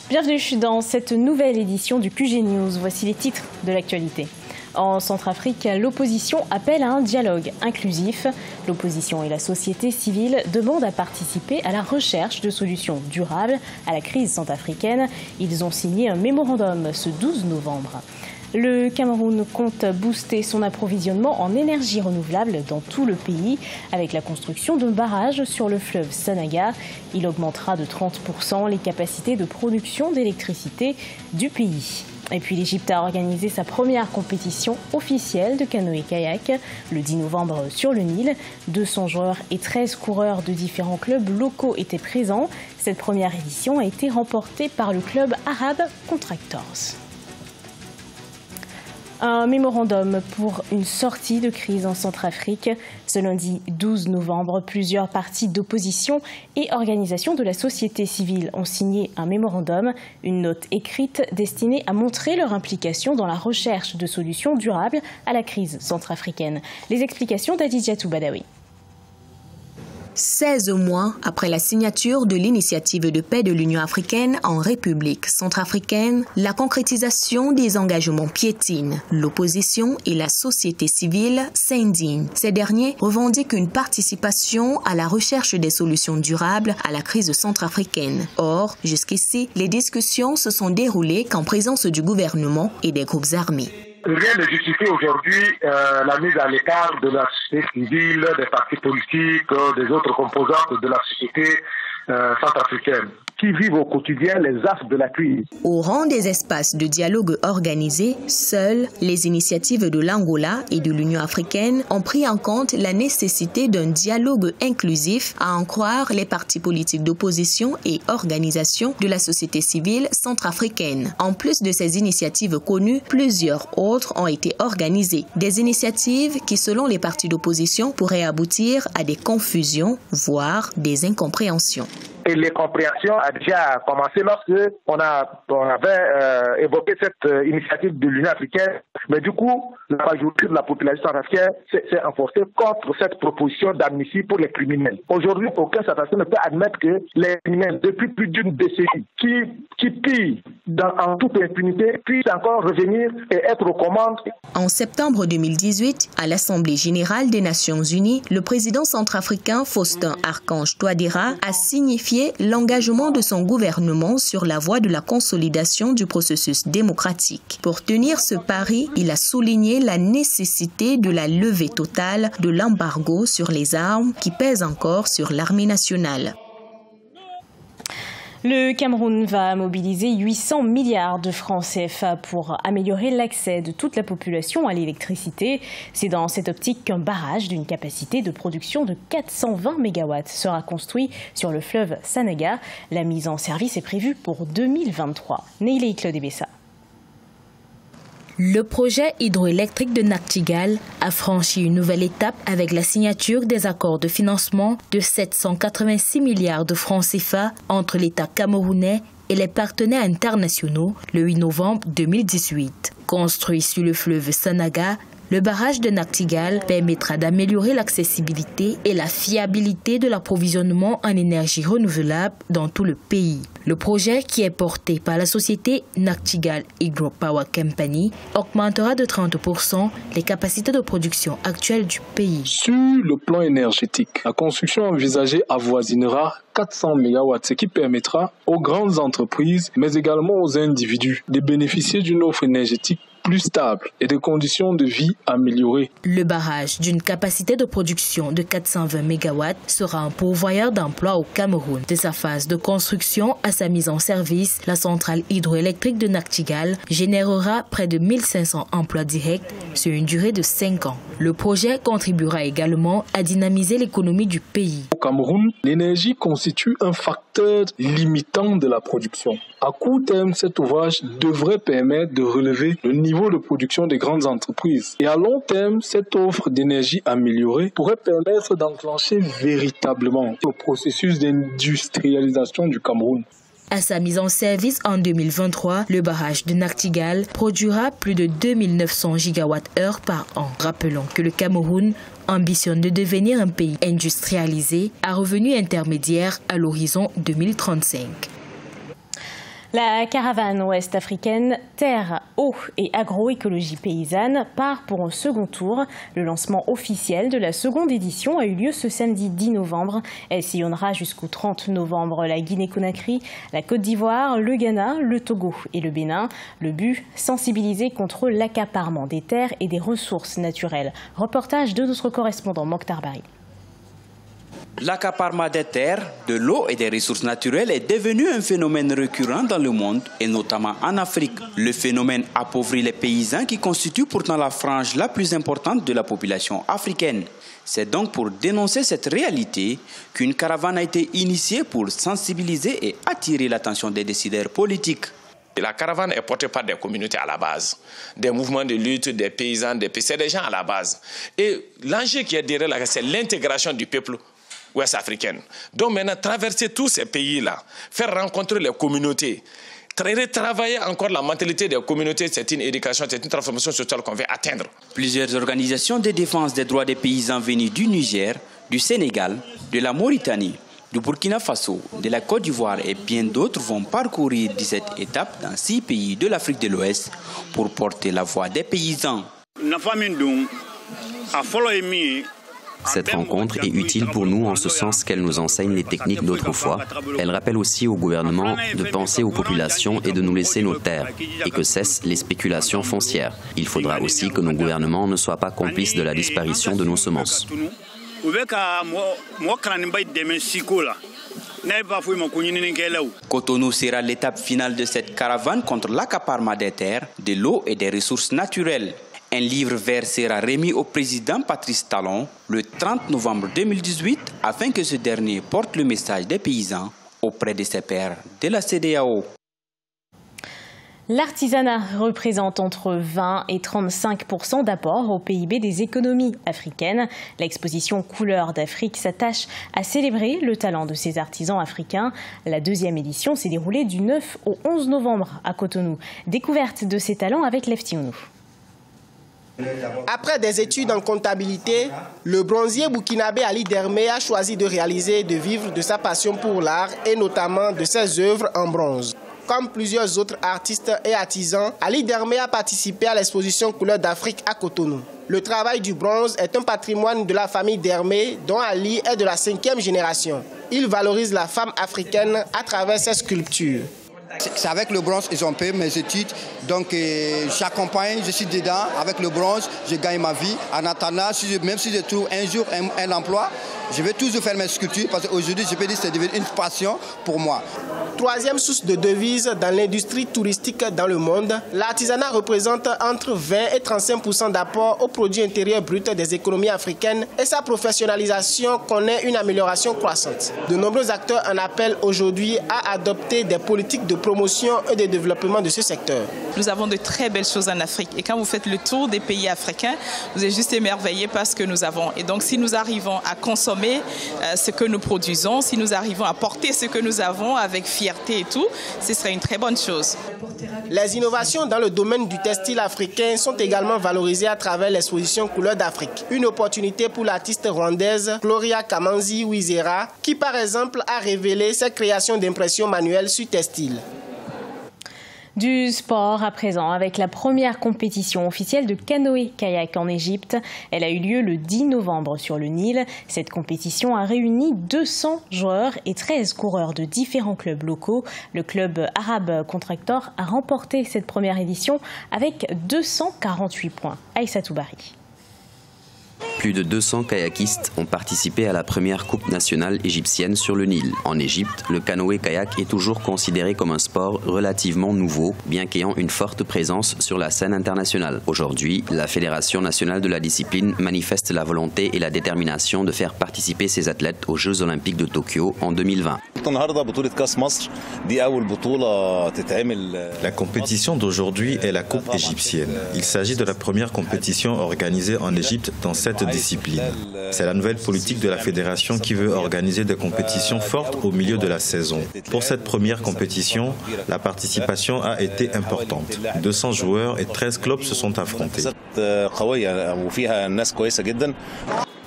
Bienvenue dans cette nouvelle édition du QG News. Voici les titres de l'actualité. En Centrafrique, l'opposition appelle à un dialogue inclusif. L'opposition et la société civile demandent à participer à la recherche de solutions durables à la crise centrafricaine. Ils ont signé un mémorandum ce 12 novembre. Le Cameroun compte booster son approvisionnement en énergie renouvelable dans tout le pays avec la construction d'un barrage sur le fleuve Sanaga. Il augmentera de 30% les capacités de production d'électricité du pays. Et puis l'Égypte a organisé sa première compétition officielle de canoë-kayak le 10 novembre sur le Nil. 200 joueurs et 13 coureurs de différents clubs locaux étaient présents. Cette première édition a été remportée par le club arabe Contractors. Un mémorandum pour une sortie de crise en Centrafrique. Ce lundi 12 novembre, plusieurs partis d'opposition et organisations de la société civile ont signé un mémorandum, une note écrite destinée à montrer leur implication dans la recherche de solutions durables à la crise centrafricaine. Les explications d'Adidjatou Badawi. 16 mois après la signature de l'initiative de paix de l'Union africaine en République centrafricaine, la concrétisation des engagements piétine. L'opposition et la société civile s'indignent. Ces derniers revendiquent une participation à la recherche des solutions durables à la crise centrafricaine. Or, jusqu'ici, les discussions se sont déroulées qu'en présence du gouvernement et des groupes armés. Rien ne justifie aujourd'hui la mise à l'écart de la société civile, des partis politiques, des autres composantes de la société centrafricaine qui vivent au quotidien les affres de la crise. Au rang des espaces de dialogue organisés, seules les initiatives de l'Angola et de l'Union africaine ont pris en compte la nécessité d'un dialogue inclusif, à en croire les partis politiques d'opposition et organisations de la société civile centrafricaine. En plus de ces initiatives connues, plusieurs autres ont été organisées. Des initiatives qui, selon les partis d'opposition, pourraient aboutir à des confusions, voire des incompréhensions. Et l'incompréhension a déjà commencé lorsque on avait évoqué cette initiative de l'Union africaine. Mais du coup, la majorité de la population centrafricaine s'est enforcée contre cette proposition d'amnistie pour les criminels. Aujourd'hui, aucun centrafricain ne peut admettre que les criminels, depuis plus d'une décennie, qui pillent en toute impunité, puissent encore revenir et être aux commandes. En septembre 2018, à l'Assemblée générale des Nations unies, le président centrafricain Faustin Archange Touadéra a signifié l'engagement de son gouvernement sur la voie de la consolidation du processus démocratique. Pour tenir ce pari, il a souligné la nécessité de la levée totale de l'embargo sur les armes qui pèse encore sur l'armée nationale. Le Cameroun va mobiliser 800 milliards de francs CFA pour améliorer l'accès de toute la population à l'électricité. C'est dans cette optique qu'un barrage d'une capacité de production de 420 MW sera construit sur le fleuve Sanaga. La mise en service est prévue pour 2023. Neilé Claude Bessa. Le projet hydroélectrique de Nachtigal a franchi une nouvelle étape avec la signature des accords de financement de 786 milliards de francs CFA entre l'État camerounais et les partenaires internationaux le 8 novembre 2018. Construit sur le fleuve Sanaga, le barrage de Nachtigal permettra d'améliorer l'accessibilité et la fiabilité de l'approvisionnement en énergie renouvelable dans tout le pays. Le projet, qui est porté par la société Nachtigal Hydro Power Company, augmentera de 30% les capacités de production actuelles du pays. Sur le plan énergétique, la construction envisagée avoisinera 400 MW, ce qui permettra aux grandes entreprises, mais également aux individus, de bénéficier d'une offre énergétique plus stable et de conditions de vie améliorées. Le barrage, d'une capacité de production de 420 MW, sera un pourvoyeur d'emplois au Cameroun. De sa phase de construction à sa mise en service, la centrale hydroélectrique de Nachtigal générera près de 1500 emplois directs sur une durée de 5 ans. Le projet contribuera également à dynamiser l'économie du pays. Au Cameroun, l'énergie constitue un facteur limitant de la production. À court terme, cet ouvrage devrait permettre de relever le niveau de production des grandes entreprises. Et à long terme, cette offre d'énergie améliorée pourrait permettre d'enclencher véritablement le processus d'industrialisation du Cameroun. À sa mise en service en 2023, le barrage de Nachtigal produira plus de 2900 gigawattheures par an. Rappelons que le Cameroun ambitionne de devenir un pays industrialisé à revenus intermédiaires à l'horizon 2035. La caravane ouest-africaine Terre, Eau et Agroécologie Paysanne part pour un second tour. Le lancement officiel de la seconde édition a eu lieu ce samedi 10 novembre. Elle sillonnera jusqu'au 30 novembre la Guinée-Conakry, la Côte d'Ivoire, le Ghana, le Togo et le Bénin. Le but, sensibiliser contre l'accaparement des terres et des ressources naturelles. Reportage de notre correspondant Mokhtar Bari. L'accaparement des terres, de l'eau et des ressources naturelles est devenu un phénomène récurrent dans le monde et notamment en Afrique. Le phénomène appauvrit les paysans qui constituent pourtant la frange la plus importante de la population africaine. C'est donc pour dénoncer cette réalité qu'une caravane a été initiée pour sensibiliser et attirer l'attention des décideurs politiques. La caravane est portée par des communautés à la base, des mouvements de lutte, des paysans, c'est des gens à la base. Et l'enjeu qui est derrière là, c'est l'intégration du peuple ouest-africaine. Donc maintenant, traverser tous ces pays-là, faire rencontrer les communautés, travailler encore la mentalité des communautés, c'est une éducation, c'est une transformation sociale qu'on veut atteindre. Plusieurs organisations de défense des droits des paysans venus du Niger, du Sénégal, de la Mauritanie, du Burkina Faso, de la Côte d'Ivoire et bien d'autres vont parcourir 17 étapes dans 6 pays de l'Afrique de l'Ouest pour porter la voix des paysans. Cette rencontre est utile pour nous en ce sens qu'elle nous enseigne les techniques d'autrefois. Elle rappelle aussi au gouvernement de penser aux populations et de nous laisser nos terres et que cessent les spéculations foncières. Il faudra aussi que nos gouvernements ne soient pas complices de la disparition de nos semences. Cotonou sera l'étape finale de cette caravane contre l'accaparement des terres, de l'eau et des ressources naturelles. Un livre vert sera remis au président Patrice Talon le 30 novembre 2018 afin que ce dernier porte le message des paysans auprès de ses pairs de la CEDEAO. L'artisanat représente entre 20 et 35% d'apport au PIB des économies africaines. L'exposition Couleurs d'Afrique s'attache à célébrer le talent de ces artisans africains. La deuxième édition s'est déroulée du 9 au 11 novembre à Cotonou. Découverte de ces talents avec Leftionou. Après des études en comptabilité, le bronzier burkinabé Ali Dermé a choisi de réaliser et de vivre de sa passion pour l'art et notamment de ses œuvres en bronze. Comme plusieurs autres artistes et artisans, Ali Dermé a participé à l'exposition Couleurs d'Afrique à Cotonou. Le travail du bronze est un patrimoine de la famille Dermé dont Ali est de la 5e génération. Il valorise la femme africaine à travers ses sculptures. C'est avec le bronze que j'ai fait mes études, donc j'accompagne, je suis dedans, avec le bronze, je gagne ma vie. En attendant, même si je trouve un jour un emploi, je vais toujours faire mes sculptures parce qu'aujourd'hui, je peux dire que c'est devenu une passion pour moi. Troisième source de devises dans l'industrie touristique dans le monde, l'artisanat représente entre 20 et 35% d'apport au produit intérieur brut des économies africaines et sa professionnalisation connaît une amélioration croissante. De nombreux acteurs en appellent aujourd'hui à adopter des politiques de promotion et de développement de ce secteur. Nous avons de très belles choses en Afrique et quand vous faites le tour des pays africains, vous êtes juste émerveillés par ce que nous avons. Et donc si nous arrivons à consommer ce que nous produisons, si nous arrivons à porter ce que nous avons avec fierté et tout, ce serait une très bonne chose. Les innovations dans le domaine du textile africain sont également valorisées à travers l'exposition Couleurs d'Afrique. Une opportunité pour l'artiste rwandaise Gloria Kamanzi Wizera qui par exemple a révélé ses créations d'impression manuelle sur textile. Du sport à présent avec la première compétition officielle de canoë-kayak en Égypte. Elle a eu lieu le 10 novembre sur le Nil. Cette compétition a réuni 200 joueurs et 13 coureurs de différents clubs locaux. Le club arabe Contractor a remporté cette première édition avec 248 points. Aïssatou Bari. Plus de 200 kayakistes ont participé à la première Coupe nationale égyptienne sur le Nil. En Égypte, le canoë-kayak est toujours considéré comme un sport relativement nouveau, bien qu'ayant une forte présence sur la scène internationale. Aujourd'hui, la Fédération nationale de la discipline manifeste la volonté et la détermination de faire participer ses athlètes aux Jeux olympiques de Tokyo en 2020. La compétition d'aujourd'hui est la Coupe égyptienne. Il s'agit de la première compétition organisée en Égypte dans cette discipline. C'est la nouvelle politique de la fédération qui veut organiser des compétitions fortes au milieu de la saison. Pour cette première compétition, la participation a été importante. 200 joueurs et 13 clubs se sont affrontés.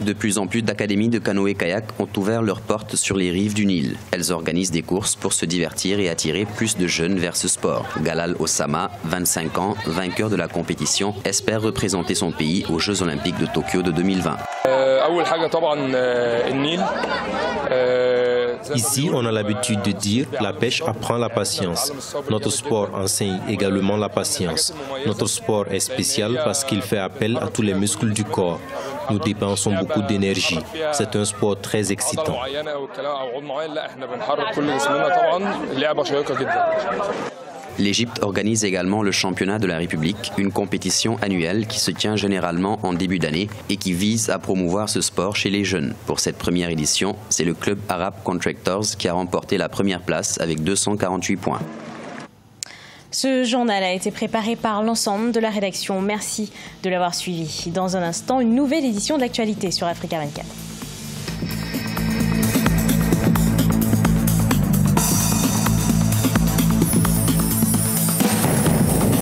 De plus en plus d'académies de canoë-kayak ont ouvert leurs portes sur les rives du Nil. Elles organisent des courses pour se divertir et attirer plus de jeunes vers ce sport. Galal Osama, 25 ans, vainqueur de la compétition, espère représenter son pays aux Jeux Olympiques de Tokyo de 2020. Ici, on a l'habitude de dire « la pêche apprend la patience ». Notre sport enseigne également la patience. Notre sport est spécial parce qu'il fait appel à tous les muscles du corps. Nous dépensons beaucoup d'énergie. C'est un sport très excitant. L'Égypte organise également le championnat de la République, une compétition annuelle qui se tient généralement en début d'année et qui vise à promouvoir ce sport chez les jeunes. Pour cette première édition, c'est le club Arab Contractors qui a remporté la première place avec 248 points. Ce journal a été préparé par l'ensemble de la rédaction. Merci de l'avoir suivi. Dans un instant, une nouvelle édition de l'actualité sur Africa 24.